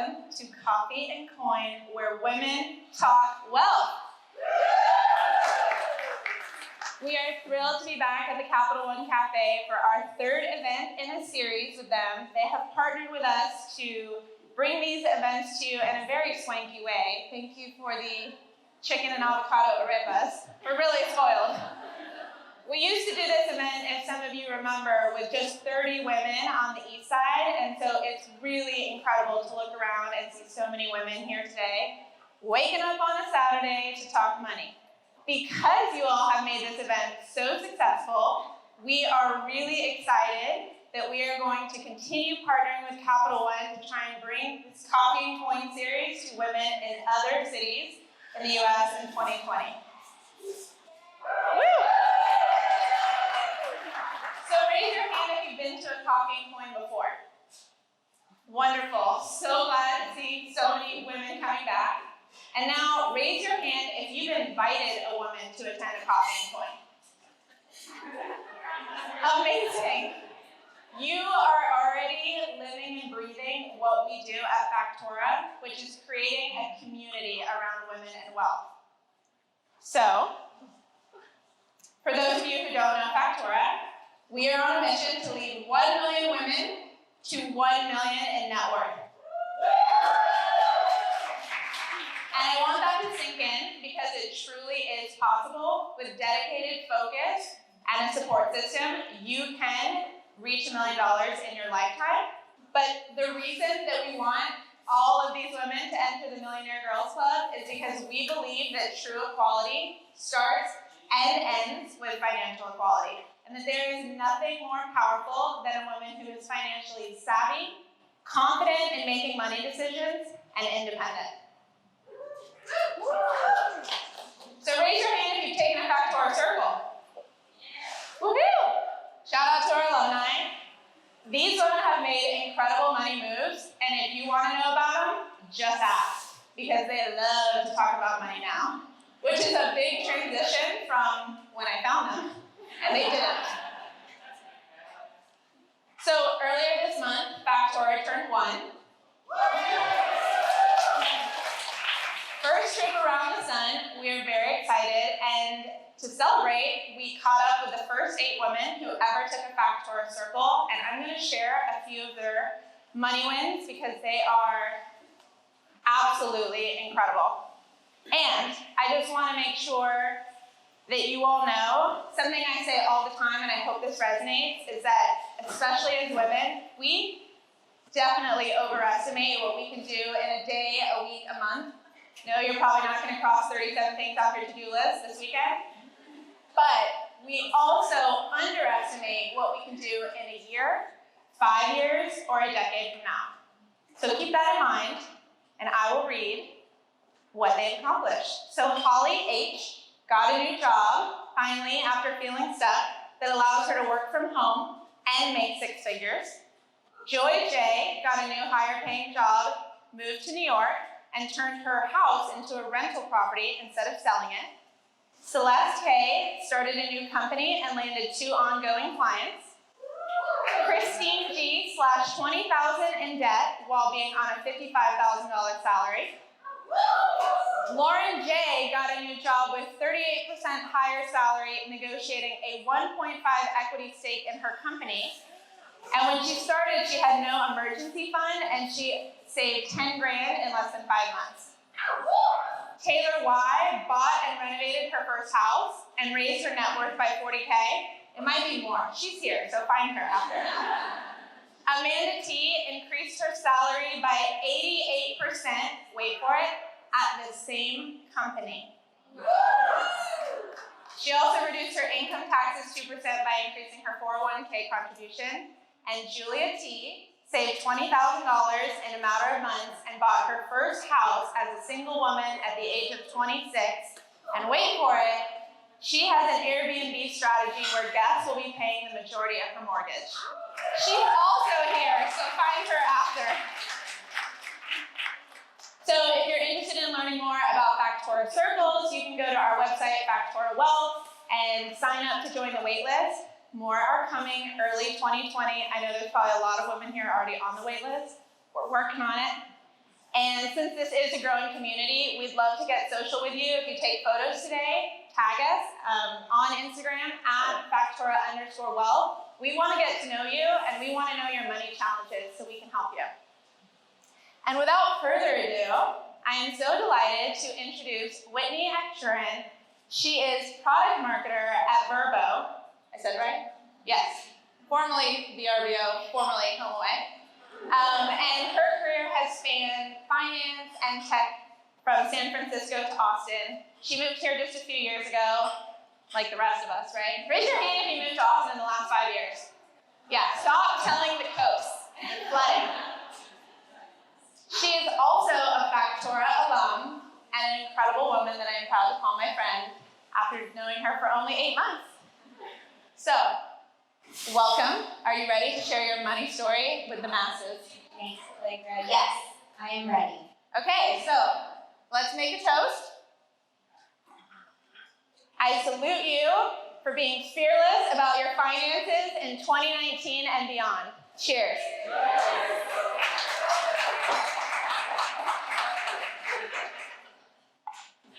welcome to Coffee and Coin, where women talk wealth. We are thrilled to be back at the Capital One Cafe for our third event in a series with them. They have partnered with us to bring these events to you in a very swanky way. Thank you for the chicken and avocado arepas. We're really spoiled. We used to do this event, if some of you remember, with just 30 women on the east side, and so it's really incredible to look around and see so many women here today, waking up on a Saturday to talk money. Because you all have made this event so successful, we are really excited that we are going to continue partnering with Capital One to try and bring this Coffee and Coin series to women in other cities in the US in 2020. Woo! So raise your hand if you've been to a Coffee and Coin before. Wonderful. So glad to see so many women coming back. And now raise your hand if you've invited a woman to attend a Coffee and Coin. Amazing. You are already living and breathing what we do at Factora, which is creating a community around women and wealth. So, for those of you who don't know Factora, we are on a mission to lead 1 million women to 1 million in net worth. And I want that to sink in because it truly is possible with dedicated focus and a support system. You can reach $1 million in your lifetime. But the reason that we want all of these women to enter the Millionaire Girls Club is because we believe that true equality starts and ends with financial equality. And that there is nothing more powerful than a woman who is financially savvy, confident in making money decisions, and independent. So raise your hand if you've taken a Factora Circle. Woohoo! Shout out to our alumni. These women have made incredible money moves, and if you want to know about them, just ask, because they love to talk about money now, which is a big transition from when I found them, and they didn't. So earlier this month, Factora turned 1. First trip around the sun, we are very excited, and to celebrate, we caught up with the first 8 women who ever took a Factora Circle, and I'm going to share a few of their money wins because they are absolutely incredible. And I just want to make sure that you all know, something I say all the time, and I hope this resonates, is that, especially as women, we definitely overestimate what we can do in a day, a week, a month. No, you're probably not going to cross 37 things off your to-do list this weekend. But we also underestimate what we can do in a year, 5 years, or a decade from now. So keep that in mind, and I will read what they've accomplished. So Holly H. got a new job, finally, after feeling stuck, that allows her to work from home and make 6 figures. Joy J. got a new higher-paying job, moved to New York, and turned her house into a rental property instead of selling it. Celeste K. started a new company and landed 2 ongoing clients. Christine G. slashed $20,000 in debt while being on a $55,000 salary. Lauren J. got a new job with 38% higher salary, negotiating a 1.5 equity stake in her company. And when she started, she had no emergency fund, and she saved 10 grand in less than 5 months. Taylor Y. bought and renovated her first house and raised her net worth by 40K. It might be more. She's here, so find her after. Amanda T. increased her salary by 88%, wait for it, at the same company. She also reduced her income taxes 2% by increasing her 401k contribution. And Julia T. saved $20,000 in a matter of months and bought her first house as a single woman at the age of 26. And wait for it, she has an Airbnb strategy where guests will be paying the majority of her mortgage. She's also here, so find her after. So if you're interested in learning more about Factora Circles, you can go to our website, Factora Wealth, and sign up to join the wait list. More are coming early 2020. I know there's probably a lot of women here already on the wait list. We're working on it. And since this is a growing community, we'd love to get social with you. If you take photos today, tag us on Instagram at Factora_wealth. We want to get to know you, and we want to know your money challenges so we can help you. And without further ado, I am so delighted to introduce Whitney Akchurin. She is product marketer at Verbo. I said it right? Yes. Formerly VRBO, formerly HomeAway. And her career has spanned finance and tech from San Francisco to Austin. She moved here just a few years ago, like the rest of us, right? Raise your hand if you moved to Austin in the last 5 years. Yeah, stop telling the coast and flooding. She is also a Factora Alum and an incredible woman that I am proud to call my friend after knowing her for only 8 months. So, welcome. Are you ready to share your money story with the masses? Thanks, Allegra. Yes, I am ready. Okay, so let's make a toast. I salute you for being fearless about your finances in 2019 and beyond. Cheers.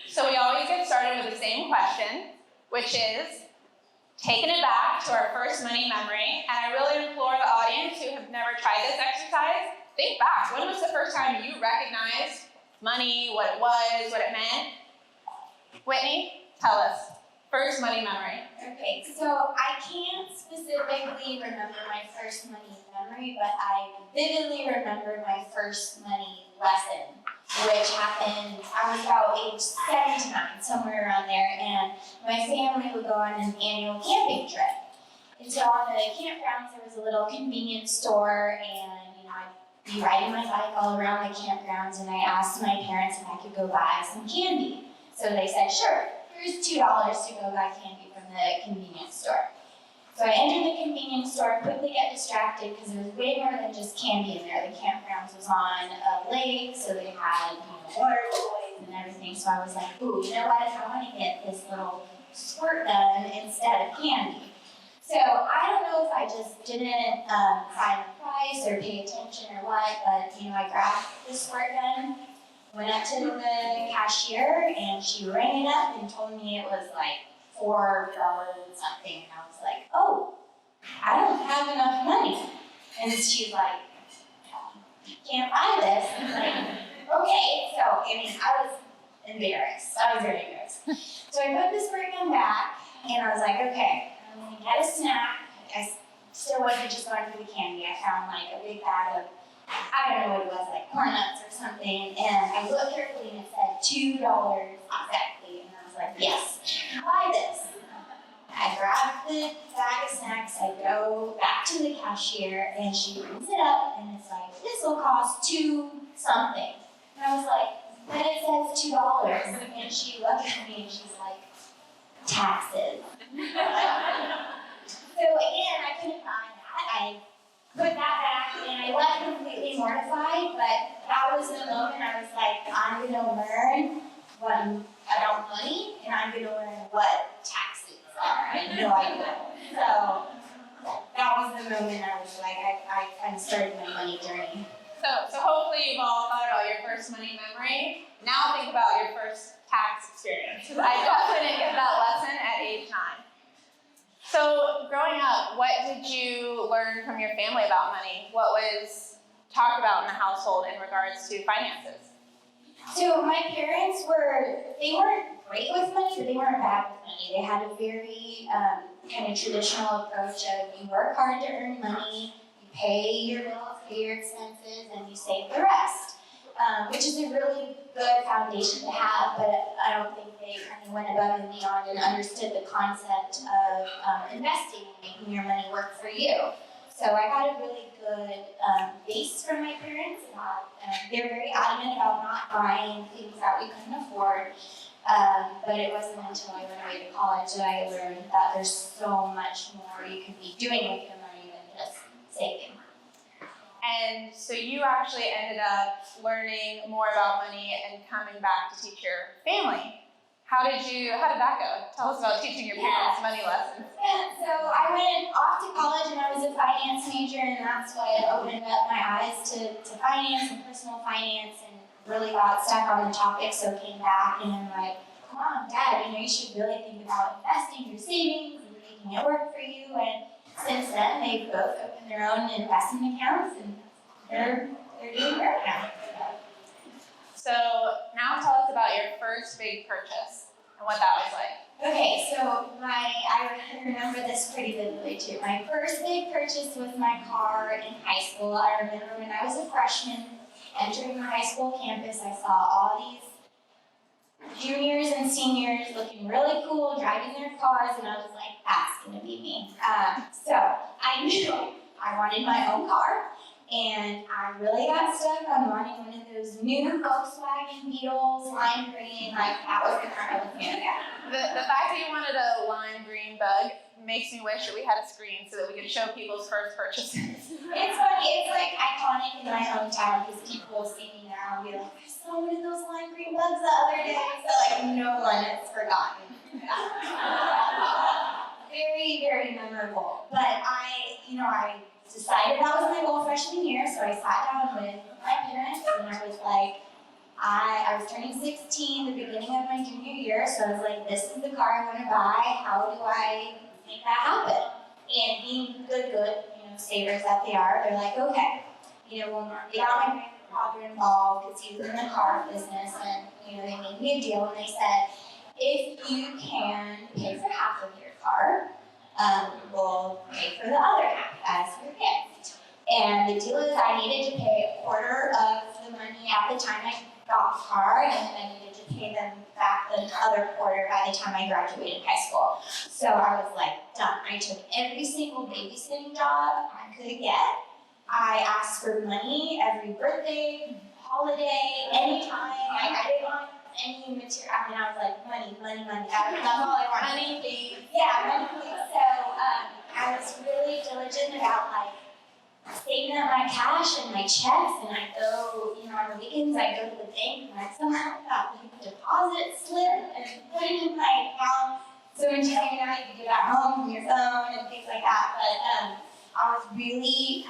So we always get started with the same question, which is, taking it back to our first money memory, and I really implore the audience who have never tried this exercise, think back. When was the first time you recognized money, what it was, what it meant? Whitney, tell us. First money memory. Okay, so I can't specifically remember my first money memory, but I vividly remember my first money lesson, which happened, I was about age 7 to 9, somewhere around there, and my family would go on an annual camping trip. And so on the campgrounds, there was a little convenience store, and I'd be riding my bike all around the campgrounds, and I asked my parents if I could go buy some candy. So they said, sure, here's $2 to go buy candy from the convenience store. So I entered the convenience store, quickly get distracted because there was way more than just candy in there. The campgrounds was on a lake, so they had water toys and everything. So I was like, ooh, you know what, if I want to get this little squirt gun instead of candy. So I don't know if I just didn't find the price or pay attention or what, but I grabbed the squirt gun, went up to the cashier, and she rang it up and told me it was like $4 and something. And I was like, oh, I don't have enough money. And she's like, can't buy this. And I was like, okay. So, I was embarrassed. I was very embarrassed. So I put the squirt gun back, and I was like, okay, I'm going to get a snack. I still wasn't just going for the candy. I found like a big bag of, I don't know what it was, like corn nuts or something. And I looked carefully, and it said $2 exactly. And I was like, yes, buy this. I grabbed the bag of snacks, I go back to the cashier, and she brings it up, and it's like, this will cost $2 something. And I was like, but it says $2. And she looked at me, and she's like, taxes. So again, I couldn't find that. I put that back, and I left completely mortified, but that was the moment I was like, I'm going to learn about money, and I'm going to learn what taxes are. I had no idea. So that was the moment I was like, I started my money journey. So hopefully you've all thought about your first money memory. Now think about your first tax experience. I definitely didn't get that lesson at age 9. So growing up, what did you learn from your family about money? What was talked about in the household in regards to finances? So my parents they weren't great with money, but they weren't bad with money. They had a very kind of traditional approach of you work hard to earn money, you pay your bills, pay your expenses, and you save the rest, which is a really good foundation to have, but I don't think they kind of went above and beyond and understood the concept of investing and making your money work for you. So I had a really good base from my parents. They were very adamant about not buying things that we couldn't afford. But it wasn't until I went away to college that I learned that there's so much more you can be doing with your money than just saving. And so you actually ended up learning more about money and coming back to teach your family. How did that go? Tell us about teaching your parents money lessons. Yeah, so I went off to college and I was a finance major, and that's what opened up my eyes to finance and personal finance, and really got stuck on the topic, so came back and I'm like, Mom, Dad, you should really think about investing your savings and making it work for you. And since then, they've both opened their own investment accounts and they're doing great now. So now tell us about your first big purchase and what that was like. Okay, so I remember this pretty vividly too. My first big purchase was my car in high school. I remember when I was a freshman entering the high school campus, I saw all these juniors and seniors looking really cool, driving their cars, and I was like, that's gonna be me. So I knew I wanted my own car, and I really got stuck on wanting one of those new Volkswagen Beetles, lime green, like that was the car I was gonna get. The fact that you wanted a lime green Bug makes me wish that we had a screen so that we could show people's first purchases. It's funny, it's like iconic in my hometown because people see me now and be like, I saw one of those lime green Bugs the other day. So like no one has forgotten. Very, very memorable. But I decided that was my goal freshman year, so I sat down with my parents and I was like, I was turning 16 the beginning of my junior year, so I was like, this is the car I want to buy. How do I make that happen? And being good, savers that they are, they're like, okay, well, they got my grandfather involved because he was in the car business, and they made me a deal, and they said, if you can pay for half of your car, we'll pay for the other half as your gift. And the deal is I needed to pay a quarter of the money at the time I got the car, and then I needed to pay them back the other quarter by the time I graduated high school. So I was like, done. I took every single babysitting job I could get. I asked for money every birthday, holiday, anytime. I didn't want any material. I was like, money. That's all I wanted. Money, please. Yeah, money, please. So I was really diligent about saving up my cash and my checks, and I go, on the weekends I go to the bank and I somehow got the deposit slip and put it in my account. So when you can do that home from your phone and things like that. But I was really,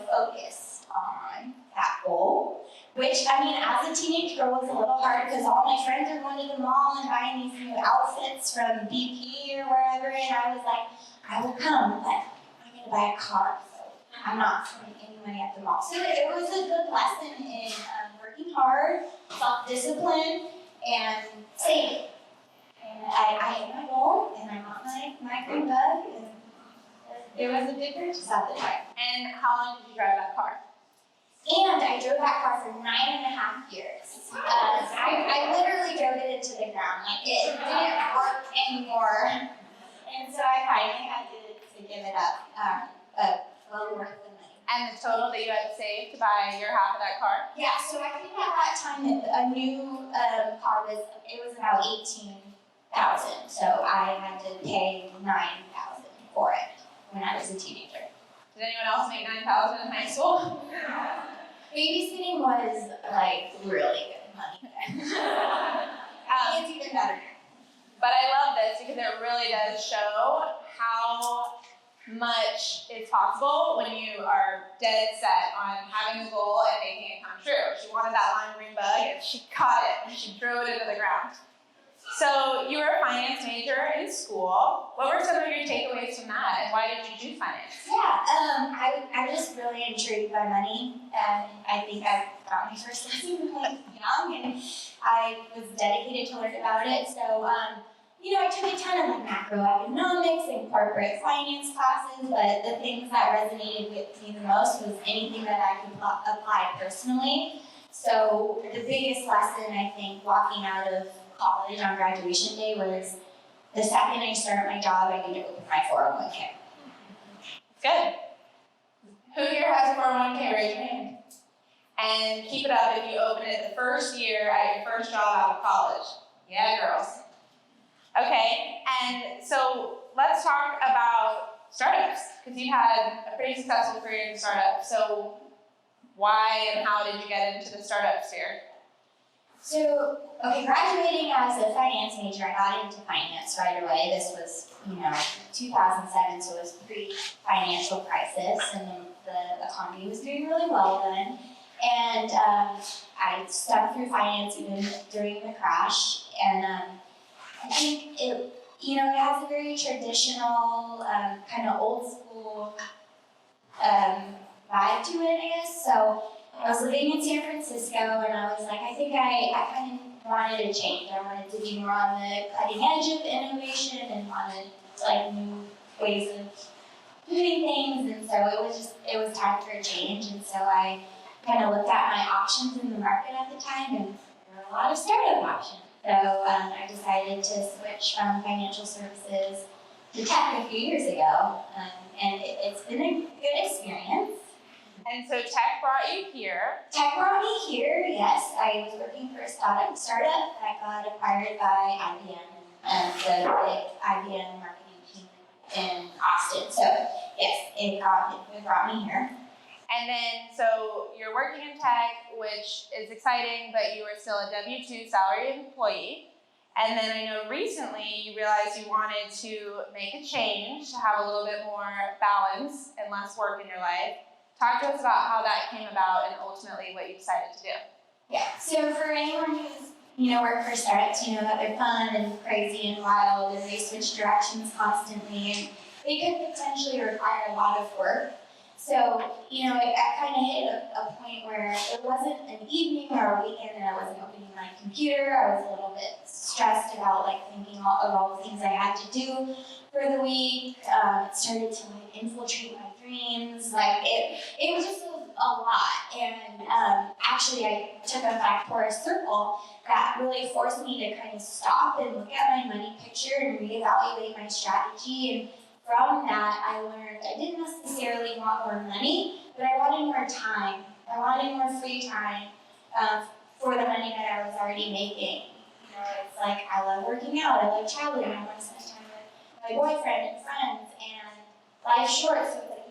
focused on that goal. Which, as a teenage girl was a little hard because all my friends are going to the mall and buying these new outfits from BP or wherever, and I was like, I will come, but I'm going to buy a car. I'm not spending any money at the mall. So it was a good lesson in working hard, self-discipline, and saving. And I hit my goal, and I got my green Bug, and it was a big purchase at the time. And how long did you drive that car? And I drove that car for 9.5 years. I literally drove it into the ground. It didn't work anymore. And so I finally had to give it up. But well worth the money. And the total that you had to save to buy your half of that car? Yeah, so I think at that time a new car was about $18,000. So I had to pay $9,000 for it when I was a teenager. Did anyone else make $9,000 in high school? Babysitting was really good money. It's even better. But I love this because it really does show how much is possible when you are dead set on having a goal and making it come true. She wanted that lime green Bug and she caught it and she threw it into the ground. So you were a finance major in school. What were some of your takeaways from that, and why did you choose finance? Yeah, I was really intrigued by money, and I think I got my first lesson young, and I was dedicated to learn about it. So, I took a ton of macroeconomics and corporate finance classes, but the things that resonated with me the most was anything that I could apply personally. So the biggest lesson, I think, walking out of college on graduation day was the second I start my job, I need to open my 401k. Good. Who here has a 401k? Raise your hand. And keep it up if you open it the first year at your first job out of college. Yeah, girls. Okay, and so let's talk about startups, because you had a pretty successful career in startups. So why and how did you get into the startup sphere? So, graduating as a finance major, I got into finance right away. This was, 2007, so it was pre-financial crisis, and the economy was doing really well then. And I stuck through finance even during the crash. And I think it has a very traditional, kind of old school vibe to it, I guess. So I was living in San Francisco, and I was like, I think I kind of wanted a change. I wanted to be more on the cutting edge of innovation and wanted like new ways of doing things. And so it was time for a change. And so I kind of looked at my options in the market at the time, and there were a lot of startup options. So I decided to switch from financial services to tech a few years ago, and it's been a good experience. And so tech brought you here. Tech brought me here, yes. I was working for a startup that got acquired by IBM, and the big IBM marketing team in Austin. So yes, it brought me here. And then, so you're working in tech, which is exciting, but you are still a W-2 salaried employee. And then I know recently you realized you wanted to make a change to have a little bit more balance and less work in your life. Talk to us about how that came about and ultimately what you decided to do. Yeah, so for anyone who's worked for startups, that they're fun and crazy and wild and they switch directions constantly and they could potentially require a lot of work. So, I kind of hit a point where it wasn't an evening or a weekend and I wasn't opening my computer. I was a little bit stressed about thinking of all the things I had to do for the week. It started to infiltrate my dreams. It was just a lot. And actually I took a Factora circle that really forced me to kind of stop and look at my money picture and reevaluate my strategy. And from that, I learned I didn't necessarily want more money, but I wanted more time. I wanted more free time for the money that I was already making. It's like I love working out, I love traveling, I want to spend time with my boyfriend and friends, and life's short, so it's like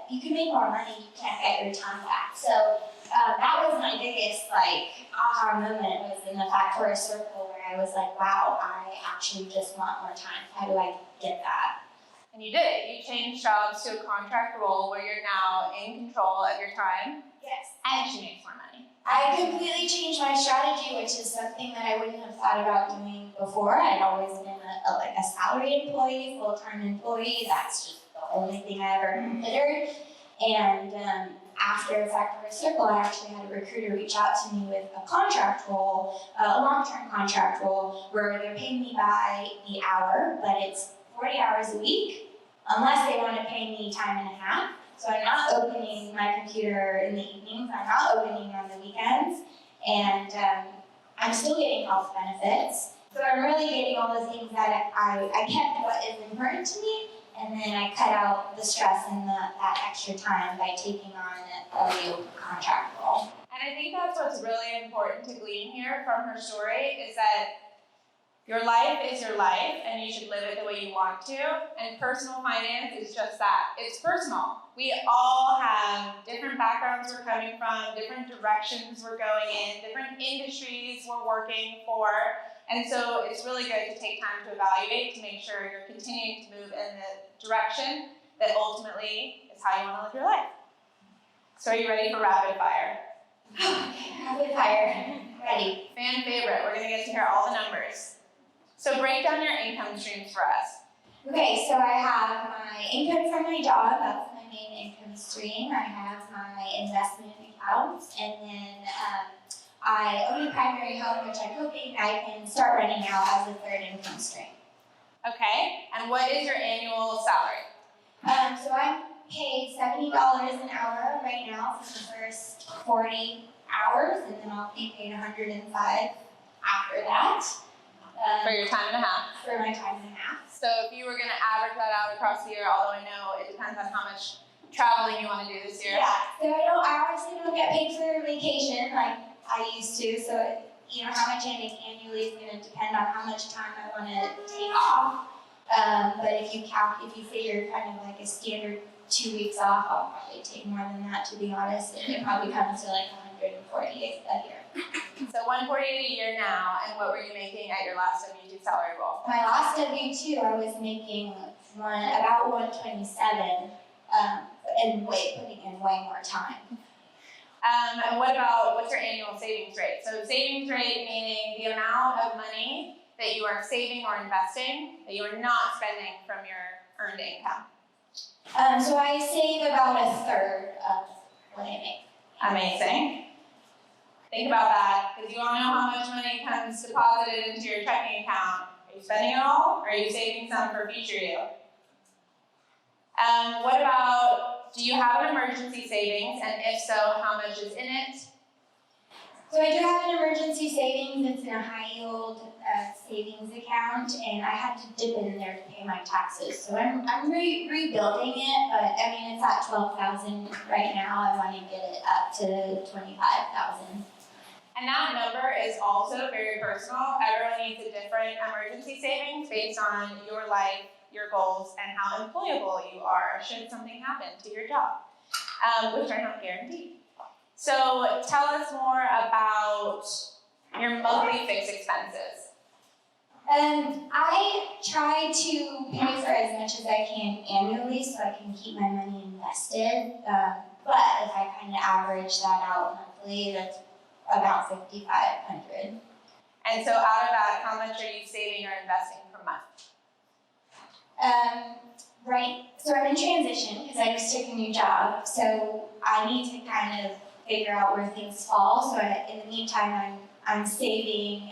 you can make more money, you can't get your time back. So that was my biggest aha moment was in the Factora circle where I was like, wow, I actually just want more time. How do I get that? And you did it. You changed jobs to a contract role where you're now in control of your time. Yes. And she makes more money. I completely changed my strategy, which is something that I wouldn't have thought about doing before. I'd always been a salaried employee, full-time employee. That's just the only thing I ever considered. And after Factora Circle, I actually had a recruiter reach out to me with a contract role, a long-term contract role, where they're paying me by the hour, but it's 40 hours a week, unless they want to pay me time and a half. So I'm not opening my computer in the evenings, I'm not opening on the weekends, and I'm still getting health benefits. So I'm really getting all the things that I kept what is important to me, and then I cut out the stress and that extra time by taking on a new contract role. And I think that's what's really important to glean here from her story is that your life is your life, and you should live it the way you want to. And personal finance is just that. It's personal. We all have different backgrounds we're coming from, different directions we're going in, different industries we're working for. And so it's really good to take time to evaluate to make sure you're continuing to move in the direction that ultimately is how you want to live your life. So are you ready for rapid fire? Rapid fire. Ready. Fan favorite. We're going to get to hear all the numbers. So break down your income streams for us. Okay, so I have my income from my job, that's my main income stream. I have my investment accounts, and then I own a primary home, which I'm hoping I can start renting out as a third income stream. Okay, and what is your annual salary? So I'm paid $70 an hour right now for the first 40 hours, and then I'll be paid $105 after that. For your time and a half. For my time and a half. So if you were going to average that out across the year, although I know it depends on how much traveling you want to do this year. Yeah, so I obviously don't get paid for vacation like I used to, so how much I make annually is going to depend on how much time I want to take off. But if you figure kind of like a standard 2 weeks off, I'll probably take more than that, to be honest. It probably comes to like 140 days a year. So 148 a year now, and what were you making at your last W-2 salary role? My last W-2, I was making about 127, and putting in way more time. And what's your annual savings rate? So savings rate meaning the amount of money that you are saving or investing that you are not spending from your earned income. So I save about a third of what I make. Amazing. Think about that, because you all know how much money comes deposited into your checking account. Are you spending it all, or are you saving some for future you? What about, do you have an emergency savings, and if so, how much is in it? So I do have an emergency savings. It's in a high yield savings account, and I had to dip in there to pay my taxes. So I'm rebuilding it, but I mean it's at $12,000 right now. I want to get it up to $25,000. And that number is also very personal. Everyone needs a different emergency savings based on your life, your goals, and how employable you are should something happen to your job, which are not guaranteed. So tell us more about your monthly fixed expenses. I try to pay for as much as I can annually so I can keep my money invested. But if I kind of average that out monthly, that's about $5,500. And so out of that, how much are you saving or investing per month? Right, so I'm in transition because I just took a new job, so I need to kind of figure out where things fall. So in the meantime, I'm saving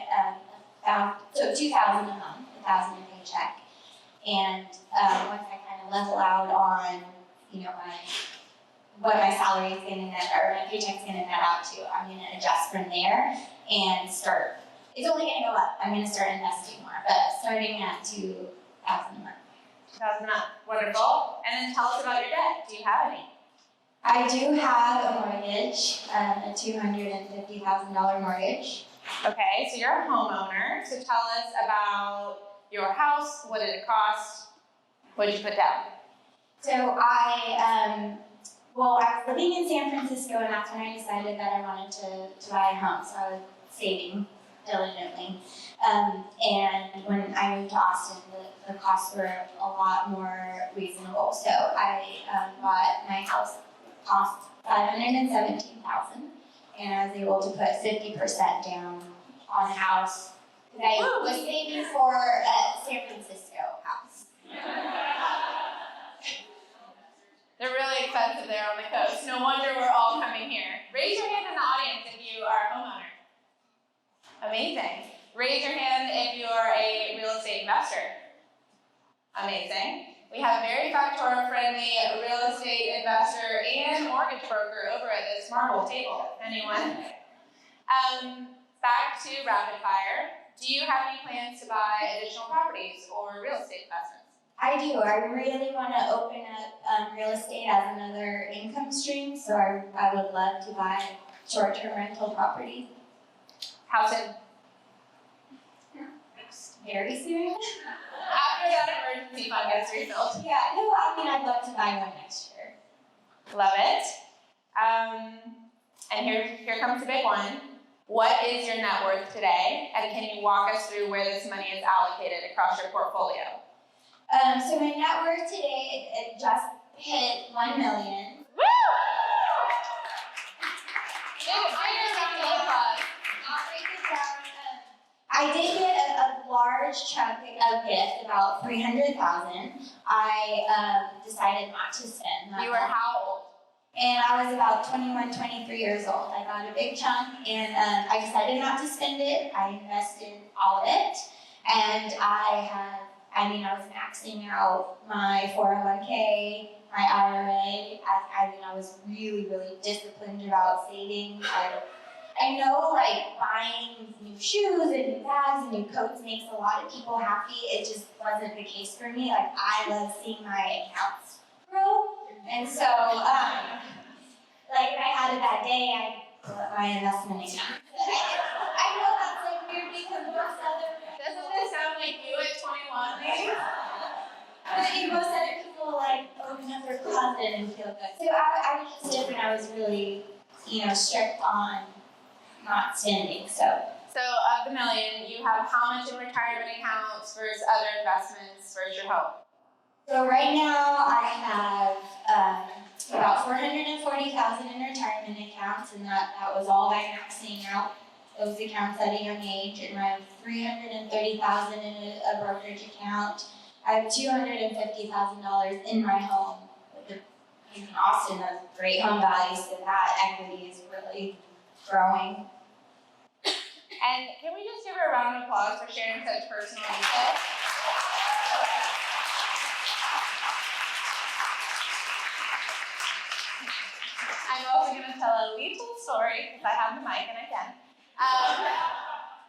about $2,000 a month, $1,000 a paycheck, and once I kind of level out on what my salary is going to net or my paycheck's going to net out to, I'm going to adjust from there and start. It's only going to go up. I'm going to start investing more, but starting at $2,000 a month. $2,000 a month, wonderful. And then tell us about your debt. Do you have any? I do have a mortgage, a $250,000 mortgage. Okay, so you're a homeowner. So tell us about your house. What did it cost? What did you put down? So I was living in San Francisco, and that's when I decided that I wanted to buy a home. So I was saving diligently. And when I moved to Austin, the costs were a lot more reasonable. So I bought my house. Cost $517,000, and I was able to put 50% down on a house that I was saving for a San Francisco house. They're really expensive there on the coast. No wonder we're all coming here. Raise your hand in the audience if you are a homeowner. Amazing. Raise your hand if you are a real estate investor. Amazing. We have very Factora-friendly real estate investor and mortgage broker over at this marble table. Anyone? Back to rapid fire. Do you have any plans to buy additional properties or real estate investments? I do. I really want to open up real estate as another income stream, so I would love to buy short-term rental properties. How soon? Very soon. After that emergency fund gets refilled. Yeah, no, I mean, I'd love to buy one next year. Love it. And here comes the big one. What is your net worth today? And can you walk us through where this money is allocated across your portfolio? So my net worth today, it just hit $1 million. Woo! Bigger round of applause. I'll break it down. I did get a large chunk of gift, about $300,000. I decided not to spend that. You were how old? And I was about 21, 23 years old. I got a big chunk, and I decided not to spend it. I invested all of it, and I was maxing out my 401k, my IRA. I was really, really disciplined about saving. I know, buying new shoes and new bags and new coats makes a lot of people happy. It just wasn't the case for me. I love seeing my accounts grow. And so, if I had a bad day, I put my investment account. I know that's weird because most other Doesn't this sound like you at 21, maybe? most other people open up their closet and feel good. So I was just different. I was really, strict on not spending. So of the million, you have how much in retirement accounts versus other investments versus your home? right now I have about $440,000 in retirement accounts, and that was all by maxing out those accounts at a young age. And I have $330,000 in a brokerage account. I have $250,000 in my home. In Austin, that's great home values, so that equity is really growing. And can we just give her a round of applause for sharing such personal details? I'm also going to tell a little story because I have the mic and I can.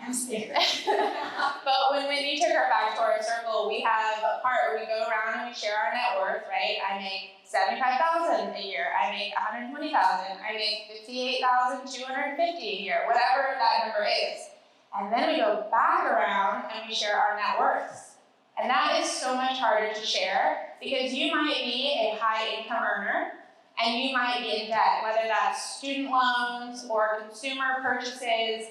I'm scared. But when Whitney took our Factora circle, we have a part where we go around and we share our net worth, right? I make $75,000 a year. I make $120,000. I make $58,250 a year, whatever that number is. And then we go back around and we share our net worths. And that is so much harder to share because you might be a high income earner and you might be in debt, whether that's student loans or consumer purchases.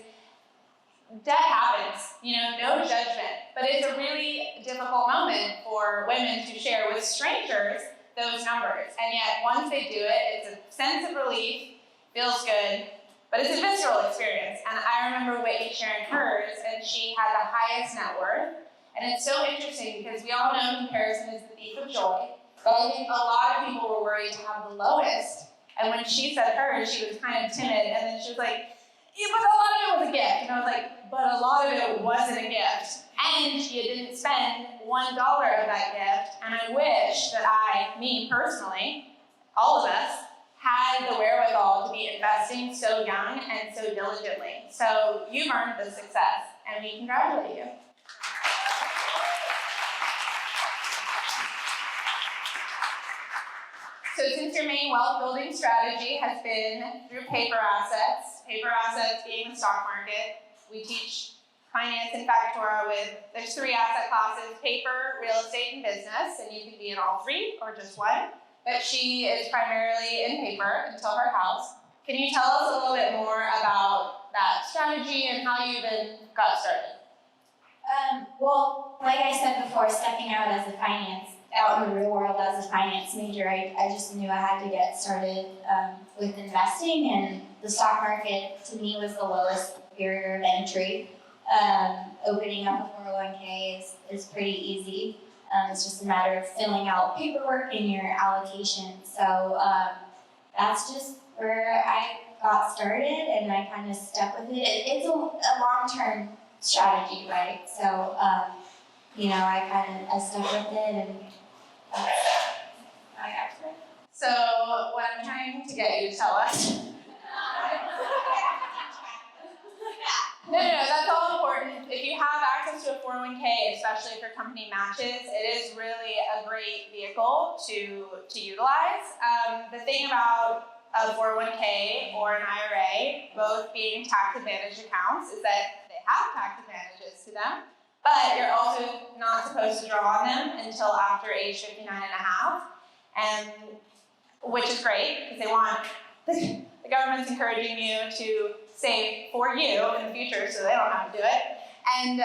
Debt happens, no judgment. But it's a really difficult moment for women to share with strangers those numbers. And yet, once they do it, it's a sense of relief, feels good, but it's a visceral experience. And I remember Whitney sharing hers, and she had the highest net worth. And it's so interesting because we all know comparison is the thief of joy. But I think a lot of people were worried to have the lowest. And when she said hers, she was kind of timid, and then she was like, yeah, but a lot of it was a gift. And I was like, but a lot of it wasn't a gift. And you didn't spend $1 of that gift. And I wish that me personally, all of us, had the wherewithal to be investing so young and so diligently. So you've earned the success, and we congratulate you. So since your main wealth building strategy has been through paper assets being the stock market, we teach finance in Factora there's 3 asset classes: paper, real estate, and business, and you can be in all 3 or just one. But she is primarily in paper until her house. Can you tell us a little bit more about that strategy and how you even got started? Well, like I said before, stepping out in the real world as a finance major, I just knew I had to get started with investing, and the stock market to me was the lowest barrier of entry. Opening up a 401k is pretty easy. It's just a matter of filling out paperwork and your allocation. So that's just where I got started, and I kind of stuck with it. It's a long-term strategy, right? So, I stuck with it, and I got it. So what I'm trying to get you to tell us. No, that's all important. If you have access to a 401k, especially for company matches, it is really a great vehicle to utilize. The thing about a 401k or an IRA, both being tax-advantaged accounts, is that they have tax advantages to them, but you're also not supposed to draw on them until after age 59 and a half, which is great because the government's encouraging you to save for you in the future so they don't have to do it. And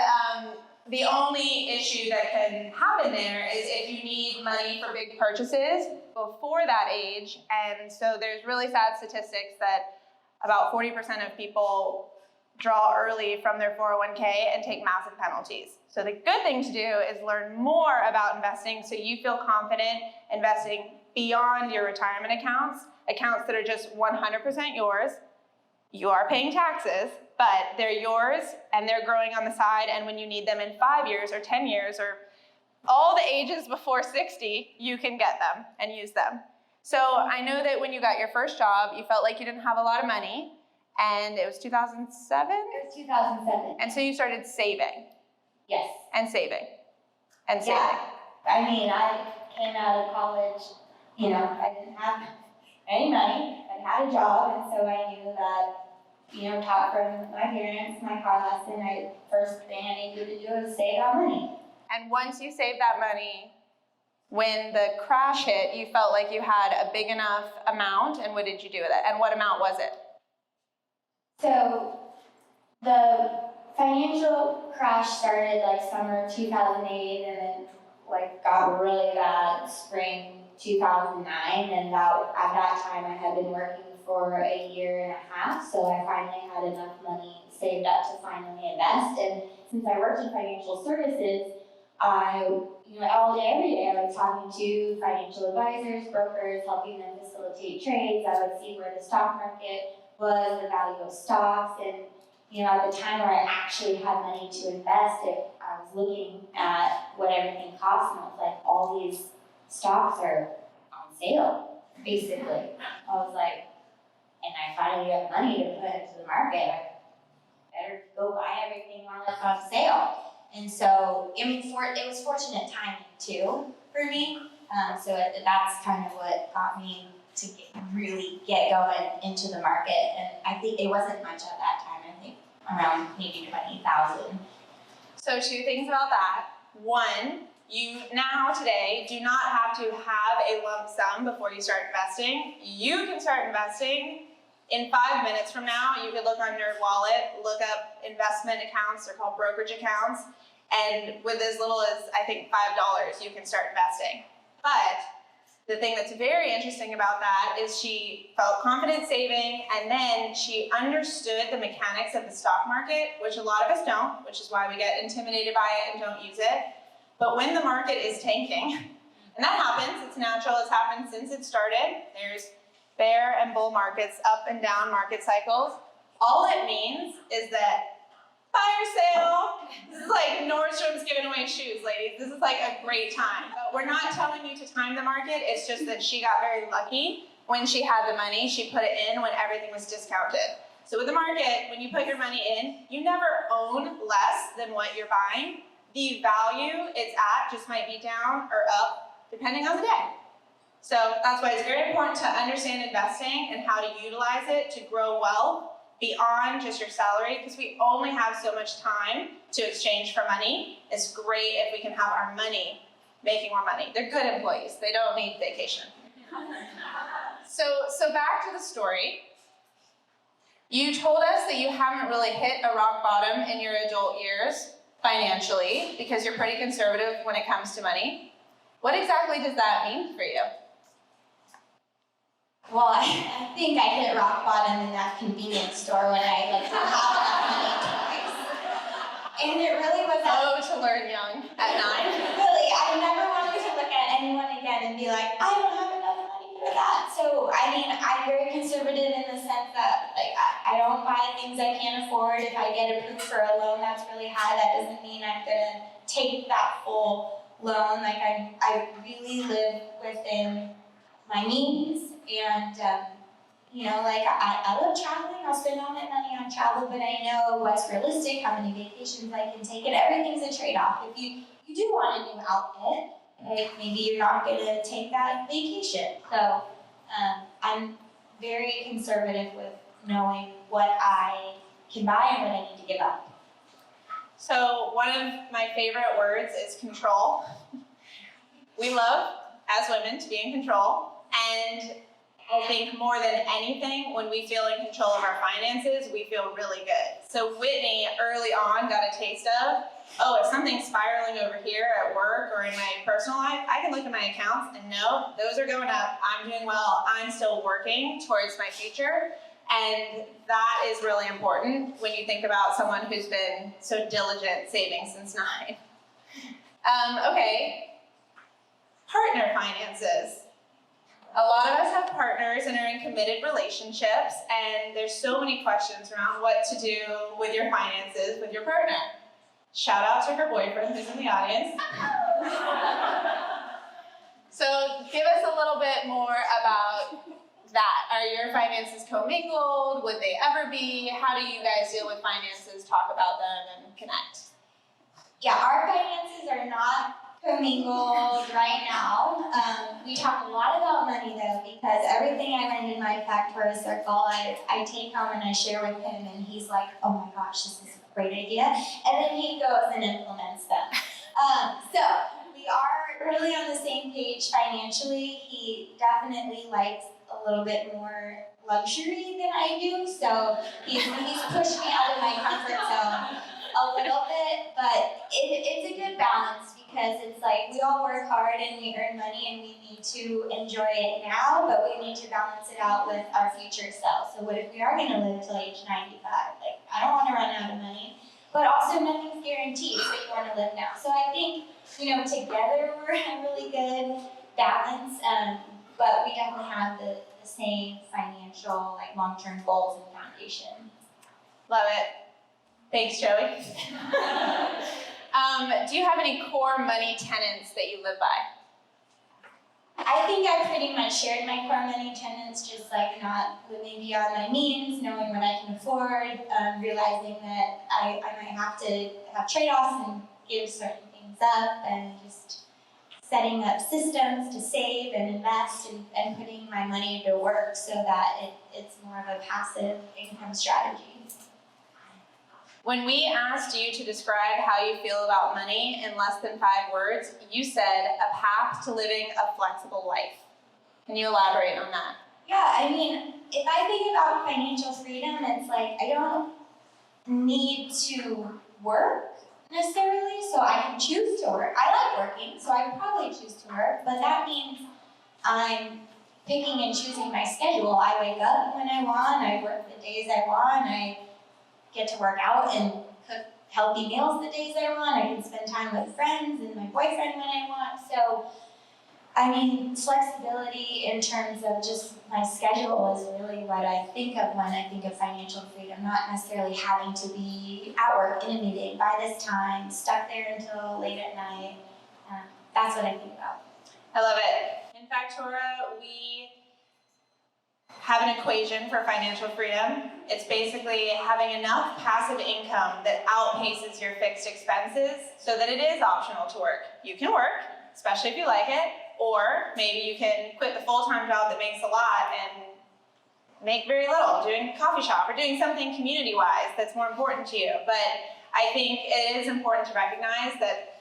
the only issue that can happen there is if you need money for big purchases before that age. And so there's really sad statistics that about 40% of people draw early from their 401k and take massive penalties. So the good thing to do is learn more about investing so you feel confident investing beyond your retirement accounts that are just 100% yours. You are paying taxes, but they're yours and they're growing on the side, and when you need them in 5 years or 10 years or all the ages before 60, you can get them and use them. So I know that when you got your first job, you felt like you didn't have a lot of money, and it was 2007? It was 2007. And so you started saving. Yes. And saving. And saving. Yeah. I mean, I came out of college, I didn't have any money. I had a job, and so I knew that, taught from my parents, my car lesson, first thing I needed to do was save that money. And once you saved that money, when the crash hit, you felt like you had a big enough amount, and what did you do with it? And what amount was it? So the financial crash started like summer 2008, and then got really bad spring 2009, and at that time I had been working for a year and a half, so I finally had enough money saved up to finally invest. And since I worked in financial services, all day, every day, I was talking to financial advisors, brokers, helping them facilitate trades. I would see where the stock market was, the value of stocks, and at the time where I actually had money to invest, I was looking at what everything cost, and I was like, all these stocks are on sale, basically. I was like, and I finally got money to put into the market. I better go buy everything while it's on sale. And so, it was fortunate timing too for me. That's kind of what got me to really get going into the market. And I think it wasn't much at that time. I think around maybe 20,000. So 2 things about that. 1, you now today do not have to have a lump sum before you start investing. You can start investing in 5 minutes from now. You could look on your wallet, look up investment accounts, they're called brokerage accounts, and with as little as, I think, $5, you can start investing. But the thing that's very interesting about that is she felt confident saving, and then she understood the mechanics of the stock market, which a lot of us don't, which is why we get intimidated by it and don't use it. But when the market is tanking, and that happens, it's natural, it's happened since it started. There's bear and bull markets, up and down market cycles. All it means is that fire sale. This is like Nordstrom's giving away shoes, ladies. This is like a great time. But we're not telling you to time the market. It's just that she got very lucky. When she had the money, she put it in when everything was discounted. So with the market, when you put your money in, you never own less than what you're buying. The value it's at just might be down or up, depending on the day. So that's why it's very important to understand investing and how to utilize it to grow wealth beyond just your salary, because we only have so much time to exchange for money. It's great if we can have our money making more money. They're good employees. They don't need vacation. So back to the story. You told us that you haven't really hit a rock bottom in your adult years financially because you're pretty conservative when it comes to money. What exactly does that mean for you? Well, I think I hit rock bottom in that convenience store when I had enough money twice. And it really was to learn young at 9. Really, I never wanted to look at anyone again and be like, I don't have enough money for that. So, I'm very conservative in the sense that, I don't buy things I can't afford. If I get approved for a loan that's really high, that doesn't mean I'm gonna take that full loan. I really live within my means. And, I love traveling. I'll spend all my money on travel, but I know what's realistic, how many vacations I can take, and everything's a trade-off. If you do want a new outfit, maybe you're not going to take that vacation. So I'm very conservative with knowing what I can buy and what I need to give up. So one of my favorite words is control. We love, as women, to be in control. And I think more than anything, when we feel in control of our finances, we feel really good. So Whitney early on got a taste of, if something's spiraling over here at work or in my personal life, I can look at my accounts and know those are going up, I'm doing well, I'm still working towards my future. And that is really important when you think about someone who's been so diligent saving since 9. Okay, partner finances. A lot of us have partners and are in committed relationships, and there's so many questions around what to do with your finances with your partner. Shout out to her boyfriend who's in the audience. So give us a little bit more about that. Are your finances commingled? Would they ever be? How do you guys deal with finances, talk about them, and connect? Yeah, our finances are not commingled right now. We talk a lot about money though, because everything I learned in my Factora circle, I take home and I share with him, and he's like, oh my gosh, this is a great idea. And then he goes and implements them. So we are really on the same page financially. He definitely likes a little bit more luxury than I do, so he's pushed me out of my comfort zone a little bit, but it's a good balance because because it's like we all work hard and we earn money and we need to enjoy it now, but we need to balance it out with our future self. So what if we are going to live till age 95? Like, I don't want to run out of money, but also nothing's guaranteed, so you want to live now. So I think, together we're a really good balance, but we definitely have the same financial, long-term goals and foundation. Love it. Thanks, Joey. Do you have any core money tenets that you live by? I think I pretty much shared my core money tenets, just not living beyond my means, knowing what I can afford, realizing that I might have to have trade-offs and give certain things up, and just setting up systems to save and invest and putting my money to work so that it's more of a passive income strategy. When we asked you to describe how you feel about money in less than 5 words, you said a path to living a flexible life. Can you elaborate on that? Yeah, if I think about financial freedom, it's I don't need to work necessarily, so I can choose to work. I like working, so I would probably choose to work, but that means I'm picking and choosing my schedule. I wake up when I want, I work the days I want, I get to work out and cook healthy meals the days I want. I can spend time with friends and my boyfriend when I want. So, flexibility in terms of just my schedule is really what I think of when I think of financial freedom, not necessarily having to be at work in a meeting by this time, stuck there until late at night. That's what I think about. I love it. In Factora, we have an equation for financial freedom. It's basically having enough passive income that outpaces your fixed expenses so that it is optional to work. You can work, especially if you like it, or maybe you can quit the full-time job that makes a lot and make very little, doing a coffee shop or doing something community-wise that's more important to you. But I think it is important to recognize that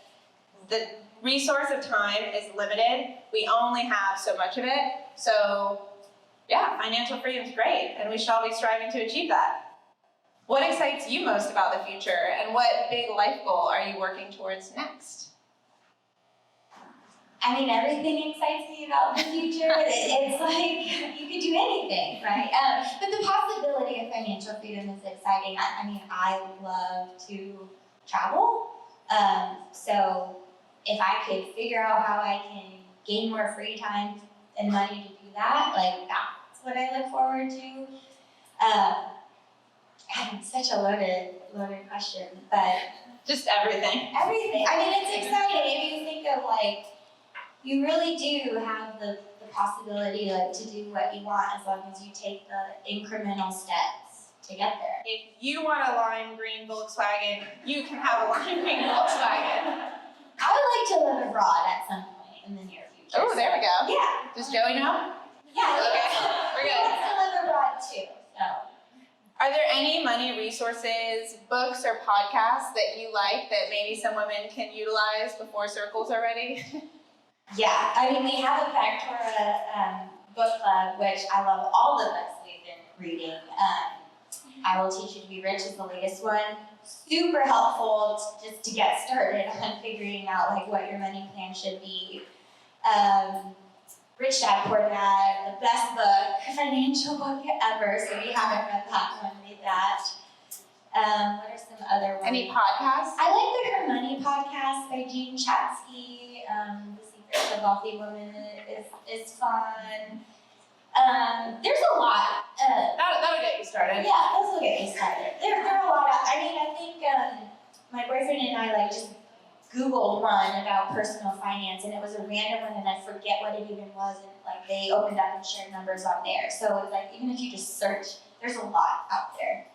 the resource of time is limited. We only have so much of it. So yeah, financial freedom is great, and we should all be striving to achieve that. What excites you most about the future, and what big life goal are you working towards next? Everything excites me about the future. It's you could do anything, right? But the possibility of financial freedom is exciting. I love to travel. So if I could figure out how I can gain more free time and money to do that, that's what I look forward to. Such a loaded question, but just everything. Everything. It's exciting if you think of you really do have the possibility to do what you want as long as you take the incremental steps to get there. If you want a lime green Volkswagen, you can have a lime green Volkswagen. I would like to live abroad at some point in the near future. Oh, there we go. Yeah. Does Joey know? Yeah. Okay. We're He good. wants to live abroad too. So. Are there any money resources, books, or podcasts that you like that maybe some women can utilize before circles are ready? Yeah, we have a Factora book club, which I love all the books we've been reading. I Will Teach You to Be Rich is the latest one. Super helpful just to get started on figuring out what your money plan should be. Rich Dad, Poor Dad, the best book, financial book ever. So if you haven't read that one, read that. What are some other ones? Any podcasts? I like the Her Money podcast by Jean Chatzky. The Secret of a Wealthy Woman is fun. There's a lot. That'll get you started. Yeah, this will get me started. There are a lot of, I think my boyfriend and I just Googled one about personal finance, and it was a random one, and I forget what it even was, and they opened up and shared numbers on there. So it's even if you just search, there's a lot out there.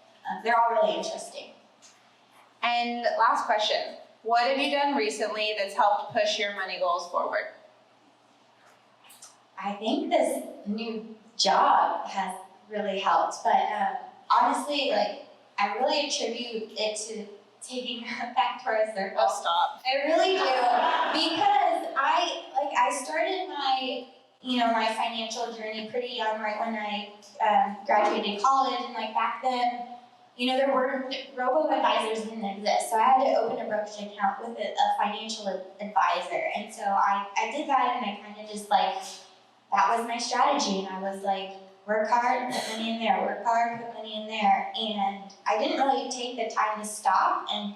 They're all really interesting. And last question, what have you done recently that's helped push your money goals forward? I think this new job has really helped, but honestly, I really attribute it to taking Factora circle. Oh, stop. I really do, because I started my my financial journey pretty young, right when I graduated college, and back then, there were robo-advisors didn't exist, so I had to open a brokerage account with a financial advisor. And so I did that, and I kind of just that was my strategy. And I was like, work hard, put money in there, work hard, put money in there. And I didn't really take the time to stop and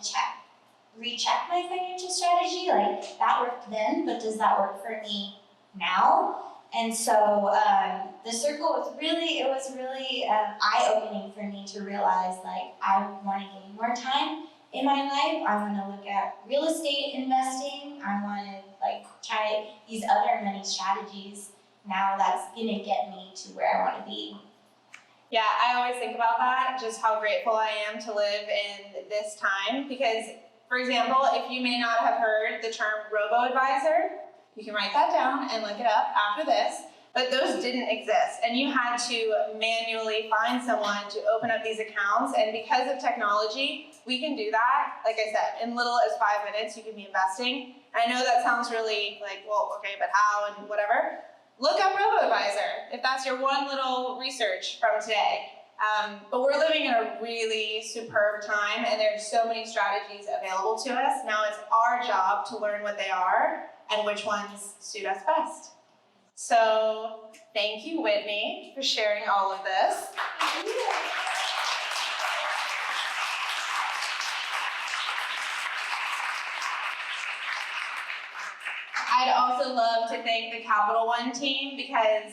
recheck my financial strategy. Like, that worked then, but does that work for me now? And so the circle was really eye-opening for me to realize, I want to gain more time in my life. I want to look at real estate investing. I want to try these other money strategies. Now that's gonna get me to where I want to be. Yeah, I always think about that, just how grateful I am to live in this time. Because, for example, if you may not have heard the term robo-advisor, you can write that down and look it up after this. But those didn't exist, and you had to manually find someone to open up these accounts. And because of technology, we can do that. Like I said, in little as 5 minutes, you can be investing. And I know that sounds really well, okay, but how and whatever. Look up robo-advisor if that's your one little research from today. But we're living in a really superb time, and there's so many strategies available to us. Now it's our job to learn what they are and which ones suit us best. So thank you, Whitney, for sharing all of this. I'd also love to thank the Capital One team because,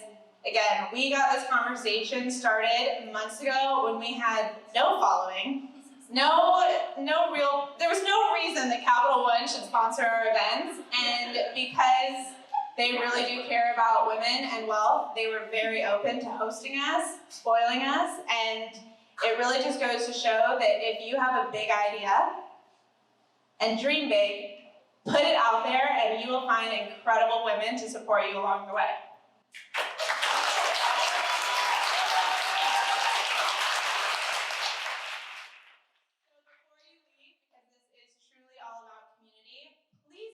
again, we got this conversation started months ago when we had no following, there was no reason that Capital One should sponsor our events, and because they really do care about women and wealth, they were very open to hosting us, spoiling us, and it really just goes to show that if you have a big idea and dream big, put it out there and you will find incredible women to support you along the way.